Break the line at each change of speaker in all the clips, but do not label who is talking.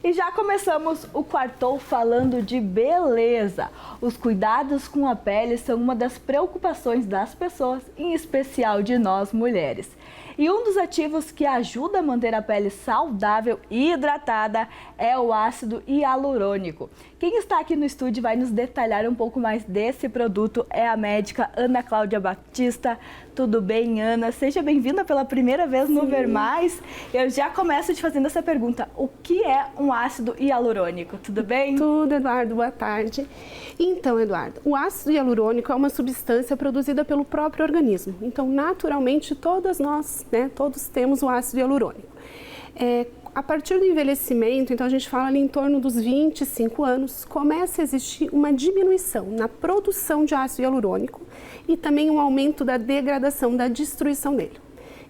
E já começamos o Quartou falando de beleza. Os cuidados com a pele são uma das preocupações das pessoas, em especial de nós mulheres. E um dos ativos que ajuda a manter a pele saudável e hidratada é o ácido hialurônico. Quem está aqui no estúdio vai nos detalhar um pouco mais desse produto é a médica Ana Cláudia Batista. Tudo bem, Ana? Seja bem-vinda pela primeira vez no Ver Mais. Eu já começo te fazendo essa pergunta. O que é um ácido hialurônico? Tudo bem?
Tudo, Eduardo. Boa tarde. Então, Eduardo, o ácido hialurônico é uma substância produzida pelo próprio organismo. Então, naturalmente, todas nós, todos temos o ácido hialurônico. A partir do envelhecimento, então a gente fala ali em torno dos 25 anos, começa a existir uma diminuição na produção de ácido hialurônico e também um aumento da degradação, da destruição dele.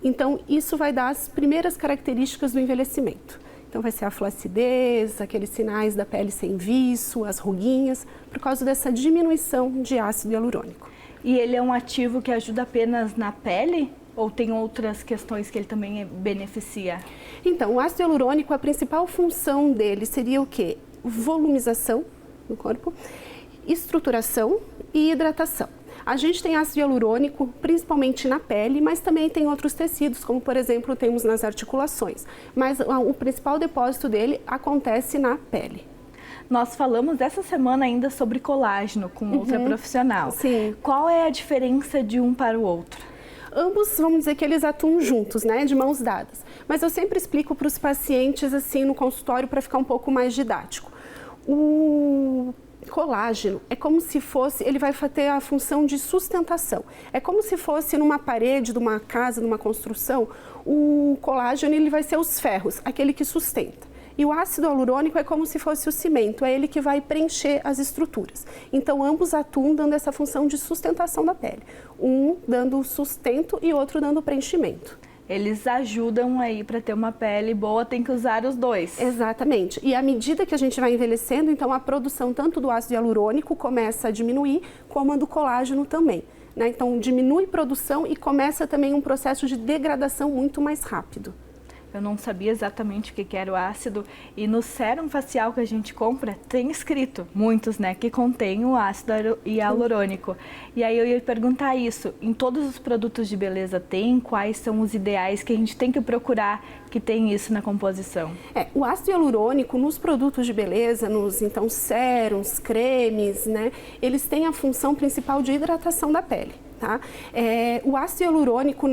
Então, isso vai dar as primeiras características do envelhecimento. Então, vai ser a flacidez, aqueles sinais da pele sem viço, as ruguinhas, por causa dessa diminuição de ácido hialurônico.
E ele é um ativo que ajuda apenas na pele? Ou tem outras questões que ele também beneficia?
Então, o ácido hialurônico, a principal função dele seria o quê? Volumização no corpo, estruturação e hidratação. A gente tem ácido hialurônico principalmente na pele, mas também tem outros tecidos, como por exemplo temos nas articulações. Mas o principal depósito dele acontece na pele.
Nós falamos essa semana ainda sobre colágeno com outra profissional.
Sim.
Qual é a diferença de um para o outro?
Ambos, vamos dizer que eles atuam juntos, de mãos dadas. Mas eu sempre explico para os pacientes assim no consultório para ficar um pouco mais didático. O colágeno é como se fosse, ele vai ter a função de sustentação. É como se fosse numa parede de uma casa, numa construção, o colágeno ele vai ser os ferros, aquele que sustenta. E o ácido hialurônico é como se fosse o cimento, é ele que vai preencher as estruturas. Então, ambos atuam dando essa função de sustentação da pele. Um dando sustento e outro dando preenchimento.
Eles ajudam aí para ter uma pele boa, tem que usar os dois.
Exatamente. E à medida que a gente vai envelhecendo, então a produção tanto do ácido hialurônico começa a diminuir, como a do colágeno também. Então, diminui produção e começa também um processo de degradação muito mais rápido.
Eu não sabia exatamente o que era o ácido e no sérum facial que a gente compra tem escrito, muitos, que contém o ácido hialurônico. E aí eu ia perguntar isso, em todos os produtos de beleza tem? Quais são os ideais que a gente tem que procurar que tem isso na composição?
O ácido hialurônico nos produtos de beleza, nos então sérums, cremes, eles têm a função principal de hidratação da pele. Tá? O ácido hialurônico,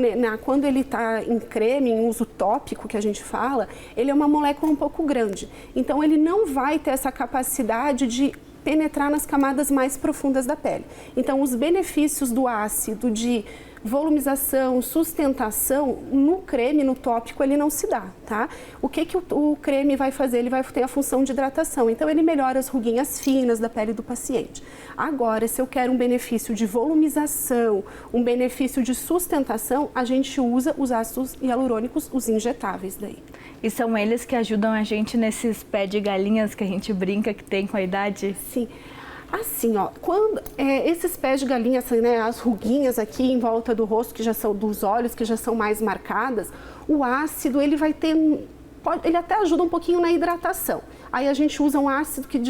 quando ele está em creme, em uso tópico, que a gente fala, ele é uma molécula um pouco grande. Então, ele não vai ter essa capacidade de penetrar nas camadas mais profundas da pele. Então, os benefícios do ácido de volumização, sustentação, no creme, no tópico, ele não se dá, tá? O que o creme vai fazer? Ele vai ter a função de hidratação, então ele melhora as ruguinhas finas da pele do paciente. Agora, se eu quero um benefício de volumização, um benefício de sustentação, a gente usa os ácidos hialurônicos, os injetáveis daí.
E são eles que ajudam a gente nesses pés de galinhas que a gente brinca que tem com a idade?
Sim. Assim, quando esses pés de galinha, assim, as ruguinhas aqui em volta do rosto, que já são dos olhos, que já são mais marcadas, o ácido, ele vai ter, ele até ajuda um pouquinho na hidratação. Aí a gente usa um ácido que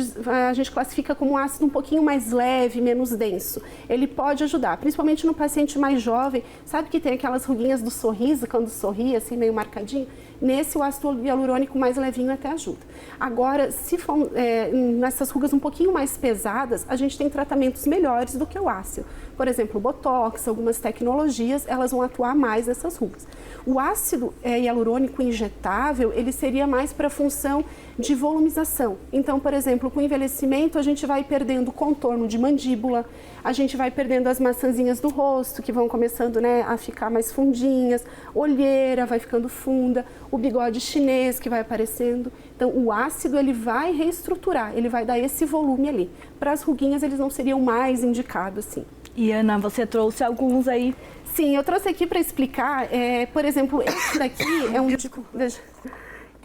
a gente classifica como um ácido um pouquinho mais leve, menos denso. Ele pode ajudar, principalmente no paciente mais jovem, sabe que tem aquelas ruguinhas do sorriso, quando sorri, assim, meio marcadinho? Nesse, o ácido hialurônico mais levinho até ajuda. Agora, se for nessas rugas um pouquinho mais pesadas, a gente tem tratamentos melhores do que o ácido. Por exemplo, o botox, algumas tecnologias, elas vão atuar mais nessas rugas. O ácido hialurônico injetável, ele seria mais para a função de volumização. Então, por exemplo, com o envelhecimento, a gente vai perdendo o contorno de mandíbula, a gente vai perdendo as maçãzinhas do rosto, que vão começando a ficar mais fundinhas, olheira vai ficando funda, o bigode chinês que vai aparecendo. Então, o ácido, ele vai reestruturar, ele vai dar esse volume ali. Para as ruguinhas, eles não seriam mais indicados, assim.
E, Ana, você trouxe alguns aí?
Sim, eu trouxe aqui para explicar, por exemplo, esse daqui é um tipo... Veja,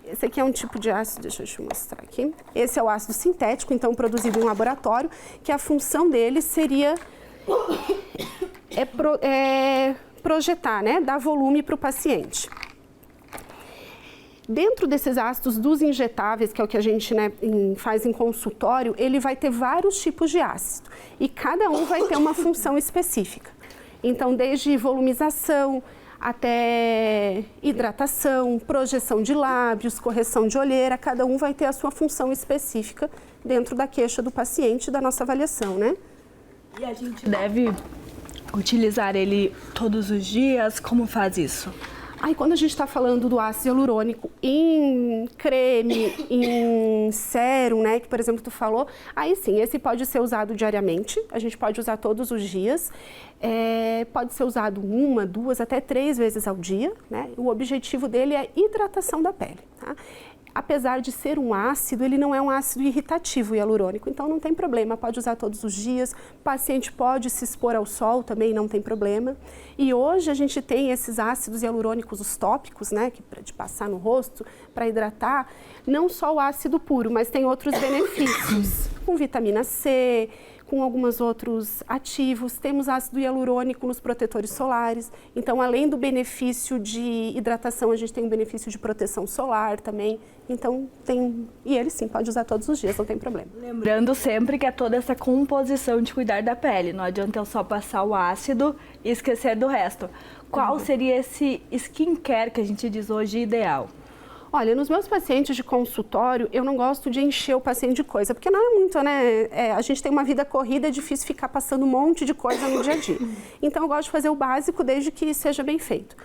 esse aqui é um tipo de ácido, deixa eu te mostrar aqui. Esse é o ácido sintético, então produzido em laboratório, que a função dele seria projetar, dar volume para o paciente. Dentro desses ácidos dos injetáveis, que é o que a gente, né, faz em consultório, ele vai ter vários tipos de ácido e cada um vai ter uma função específica. Então, desde volumização até hidratação, projeção de lábios, correção de olheira, cada um vai ter a sua função específica dentro da queixa do paciente e da nossa avaliação, né?
E a gente deve utilizar ele todos os dias? Como faz isso?
Aí, quando a gente está falando do ácido hialurônico em creme, em sérum, né, que por exemplo tu falou, aí sim, esse pode ser usado diariamente, a gente pode usar todos os dias, pode ser usado 1, 2, até 3 vezes ao dia, né? O objetivo dele é hidratação da pele, tá? Apesar de ser um ácido, ele não é um ácido irritativo hialurônico, então não tem problema, pode usar todos os dias, o paciente pode se expor ao sol também, não tem problema. E hoje a gente tem esses ácidos hialurônicos, os tópicos, né, de passar no rosto para hidratar, não só o ácido puro, mas tem outros benefícios, com vitamina C, com alguns outros ativos, temos ácido hialurônico nos protetores solares, então além do benefício de hidratação, a gente tem um benefício de proteção solar também, então e ele sim, pode usar todos os dias, não tem problema.
Lembrando sempre que é toda essa composição de cuidar da pele, não adianta eu só passar o ácido e esquecer do resto. Qual seria esse skincare que a gente diz hoje ideal?
Olha, nos meus pacientes de consultório, eu não gosto de encher o paciente de coisa, porque não é muito, né? A gente tem uma vida corrida, é difícil ficar passando um monte de coisa no dia a dia. Então, eu gosto de fazer o básico desde que seja bem feito.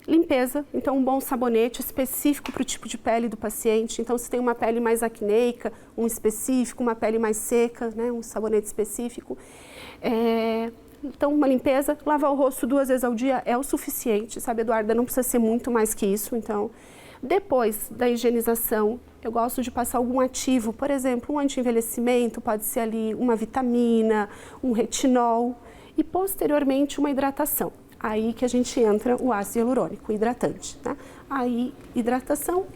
Limpeza, então um bom sabonete específico para o tipo de pele do paciente. Então, se tem uma pele mais acneica, um específico, uma pele mais seca, né? Um sabonete específico. Então, uma limpeza, lavar o rosto 2 vezes ao dia é o suficiente, sabe, Eduarda? Não precisa ser muito mais que isso, então... Depois da higienização, eu gosto de passar algum ativo, por exemplo, um anti-envelhecimento, pode ser ali uma vitamina, um retinol e posteriormente uma hidratação. Aí que a gente entra o ácido hialurônico, o hidratante, tá? Aí hidratação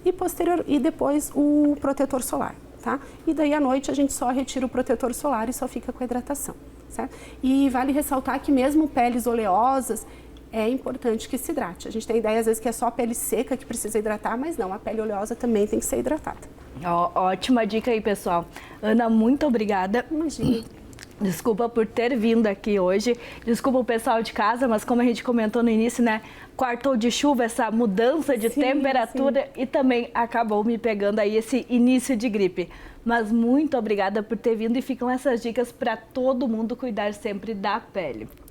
e depois o protetor solar, tá? E daí à noite a gente só retira o protetor solar e só fica com a hidratação, certo? E vale ressaltar que mesmo peles oleosas, é importante que se hidrate. A gente tem ideia, às vezes, que é só a pele seca que precisa hidratar, mas não, a pele oleosa também tem que ser hidratada.
Ótima dica aí, pessoal. Ana, muito obrigada.
Imagina.
Desculpa por ter vindo aqui hoje. Desculpa o pessoal de casa, mas como a gente comentou no início, né? Quartou de chuva, essa mudança de temperatura e também acabou me pegando aí esse início de gripe. Mas muito obrigada por ter vindo e ficam essas dicas para todo mundo cuidar sempre da pele.